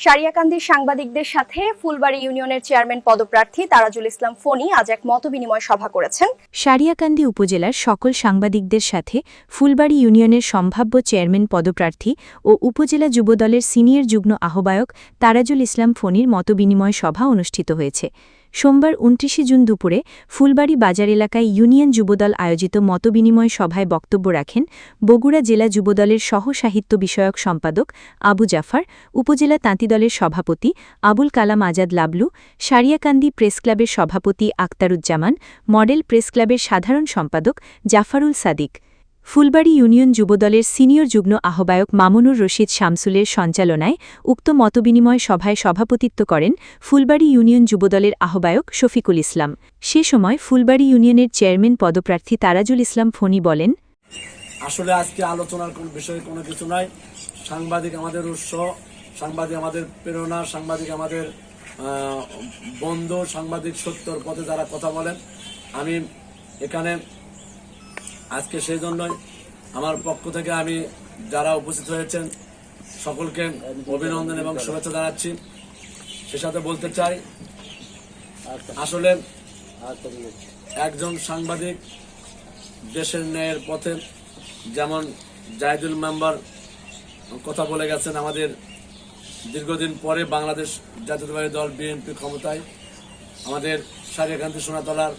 সারিয়াকান্দির সাংবাদিকদের সাথে ফুলবাড়ী ইউনিয়নের চেয়ারম্যান পদপ্রার্থী তারাজুল ইসলাম ফণি আজ এক মতবিনিময় সভা করেছেন। সারিয়াকান্দি উপজেলার সকল সাংবাদিকদের সাথে ফুলবাড়ী ইউনিয়নের সম্ভাব্য চেয়ারম্যান পদপ্রার্থী ও উপজেলা যুবদলের সিনিয়র যুগ্ম আহ্বায়ক তারাজুল ইসলাম ফণির মতবিনিময় সভা অনুষ্ঠিত হয়েছে। সোমবার ২৯ জুন দুপুরে ফুলবাড়ী বাজার এলাকায় ইউনিয়ন যুবদল আয়োজিত মতবিনিময় সভায় বক্তব্য রাখেন বগুড়া জেলা যুবদলের সহ সাহিত্য বিষয়ক সম্পাদক আবু জাফর, উপজেলা তাঁতিদলের সভাপতি আবুল কালাম আজাদ লাবলু, সারিয়াকান্দি প্রেসক্লাবের সভাপতি আক্তারুজ্জামান, মডেল প্রেসক্লাবের সাধারণ সম্পাদক জাফারুল সাদিক। ফুলবাড়ী ইউনিয়ন যুবদলের সিনিয়র যুগ্ম আহ্বায়ক মামুনুর রশিদ শামসুলের সঞ্চালনায় উক্ত মতবিনিময় সভায় সভাপতিত্ব করেন ফুলবাড়ী ইউনিয়ন যুবদলের আহ্বায়ক শফিকুল ইসলাম। সে সময় ফুলবাড়ী ইউনিয়নের চেয়ারম্যান পদপ্রার্থী তারাজুল ইসলাম ফণি বলেন, আসলে আজকে আলোচনার কোনো বিষয়ে কোনো কিছু নয়। সাংবাদিক আমাদের উৎস, সাংবাদিক আমাদের প্রেরণা, সাংবাদিক আমাদের বন্ধু, সাংবাদিক সত্যর পথে যারা কথা বলেন। আমি এখানে আজকে সেই জন্যই আমার পক্ষ থেকে আমি যারা উপস্থিত হয়েছেন সকলকে অভিনন্দন এবং শুভেচ্ছা জানাচ্ছি। সে সাথে বলতে চাই, আসলে একজন সাংবাদিক দেশের ন্যায়ের পথে, যেমন জাহিদুল মেম্বার কথা বলে গেছেন, আমাদের দীর্ঘদিন পরে বাংলাদেশ জাতীয়তাবাদী দল বিএনপি ক্ষমতায়, আমাদের সারিয়াকান্দি সোনাতলার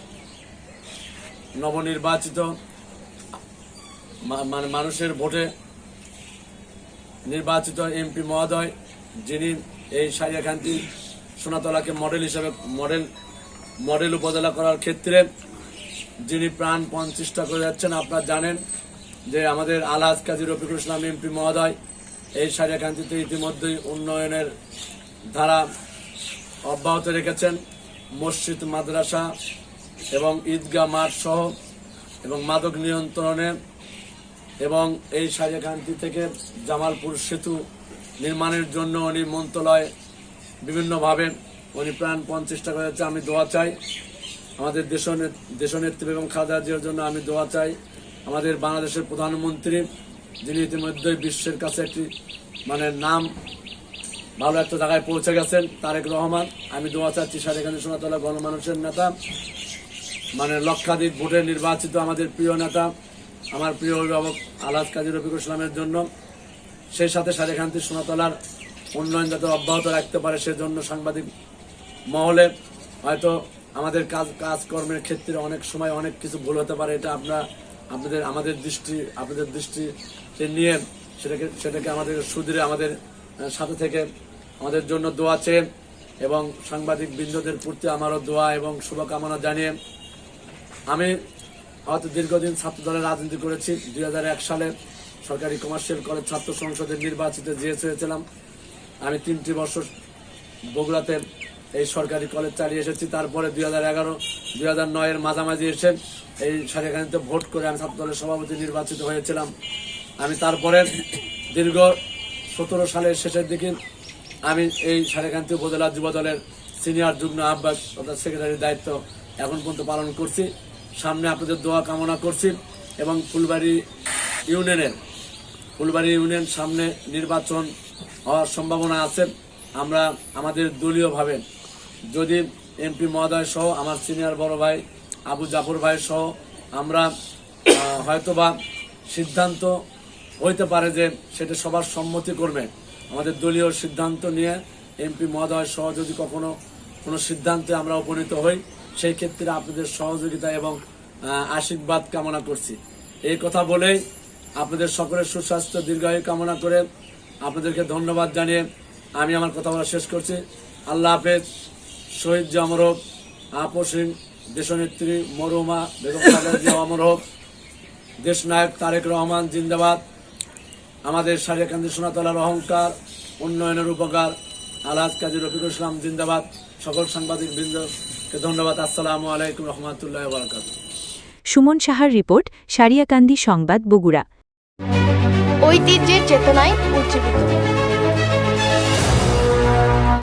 নবনির্বাচিত মানে মানুষের ভোটে নির্বাচিত এমপি মহোদয়, যিনি এই সারিয়াকান্দি সোনাতলাকে মডেল হিসেবে মডেল উপজেলা করার ক্ষেত্রে যিনি প্রাণপণ চেষ্টা করে যাচ্ছেন। আপনারা জানেন যে আমাদের আলহাজ কাজী রফিকুল ইসলাম এমপি মহোদয় এই সারিয়াকান্দিতে ইতিমধ্যেই উন্নয়নের ধারা অব্যাহত রেখেছেন। মসজিদ, মাদ্রাসা এবং ঈদগাহ মাঠ সহ এবং মাদক নিয়ন্ত্রণে এবং এই সারিয়াকান্দি থেকে জামালপুর সেতু নির্মাণের জন্য উনি মন্ত্রণালয় বিভিন্নভাবে উনি প্রাণপণ চেষ্টা করে যাচ্ছে। আমি দোয়া চাই আমাদের দেশনেত্রী বেগম খালেদা জিয়ার জন্য, আমি দোয়া চাই আমাদের বাংলাদেশের প্রধানমন্ত্রী, যিনি ইতিমধ্যেই বিশ্বের কাছে একটি নাম ভালো একটা জায়গায় পৌঁছে গেছেন, তারেক রহমান। আমি দোয়া চাচ্ছি সারিয়াকান্দি সোনাতলা গণমানুষের নেতা, লক্ষাধিক ভোটে নির্বাচিত আমাদের প্রিয় নেতা, আমার প্রিয় অভিভাবক আলহাজ কাজী রফিকুল ইসলামের জন্য, সেই সাথে সারিয়াকান্দি সোনাতলার উন্নয়ন যাতে অব্যাহত রাখতে পারে সেজন্য সাংবাদিক মহলে হয়তো আমাদের কাজকর্মের ক্ষেত্রে অনেক সময় অনেক কিছু ভুল হতে পারে। এটা আপনাদের দৃষ্টিতে নিয়ে সেটাকে আমাদের সুদূরে আমাদের সাথে থেকে আমাদের জন্য দোয়া চেয়ে এবং সাংবাদিক বৃন্দদের প্রতি আমারও দোয়া এবং শুভকামনা জানিয়ে, আমি হয়তো দীর্ঘদিন ছাত্র দলের রাজনীতি করেছি। 2001 সালে সরকারি কমার্শিয়াল কলেজ ছাত্র সংসদের নির্বাচিত জিএস হয়েছিলাম। আমি 3টি বছর বগুড়াতে এই সরকারি কলেজ চালিয়ে এসেছি। তারপরে 2009-এর মাঝামাঝি এসে এই সারিয়াকান্দিতে ভোট করে আমি ছাত্র দলের সভাপতি নির্বাচিত হয়েছিলাম। আমি তারপরে দীর্ঘ 17 সালের শেষের দিকে আমি এই সারিয়াকান্দি উপজেলা যুবদলের সিনিয়র যুগ্ম আহ্বায়ক তথা সেক্রেটারির দায়িত্ব এখন পর্যন্ত পালন করছি। সামনে আপনাদের দোয়া কামনা করছি এবং ফুলবাড়ী ইউনিয়ন সামনে নির্বাচন হওয়ার সম্ভাবনা আছে। আমরা আমাদের দলীয়ভাবে যদি এমপি মহোদয় সহ আমার সিনিয়র বড় ভাই আবু জাফর ভাই সহ আমরা হয়তোবা সিদ্ধান্ত হইতে পারে যে সেটা সবার সম্মতি করবে, আমাদের দলীয় সিদ্ধান্ত নিয়ে এমপি মহোদয় সহ যদি কখনো কোনো সিদ্ধান্তে আমরা উপনীত হই, সেই ক্ষেত্রে আপনাদের সহযোগিতা এবং আশীর্বাদ কামনা করছি। এই কথা বলেই আপনাদের সকলের সুস্বাস্থ্য দীর্ঘায়ু কামনা করে আপনাদেরকে ধন্যবাদ জানিয়ে আমি আমার কথা বলা শেষ করছি। আল্লাহ হাফেজ। শহীদ জি অমর হোক, আপসীন দেশনেত্রী মরহুমা বেগম খালেদা জিয়া অমর হোক, দেশনায়ক তারেক রহমান জিন্দাবাদ, আমাদের সারিয়াকান্দি সোনাতলার অহংকার, উন্নয়নের উপকার আলহাজ কাজী রফিকুল ইসলাম জিন্দাবাদ। সকল সাংবাদিক বৃন্দকে ধন্যবাদ। আসসালামু আলাইকুম রহমতুল্লাহি ওয়া বারাকাতুহু। সুমন সাহার রিপোর্ট, সারিয়াকান্দি সংবাদ, বগুড়া। ঐতিহ্যের চেতনায় উজ্জীবিত।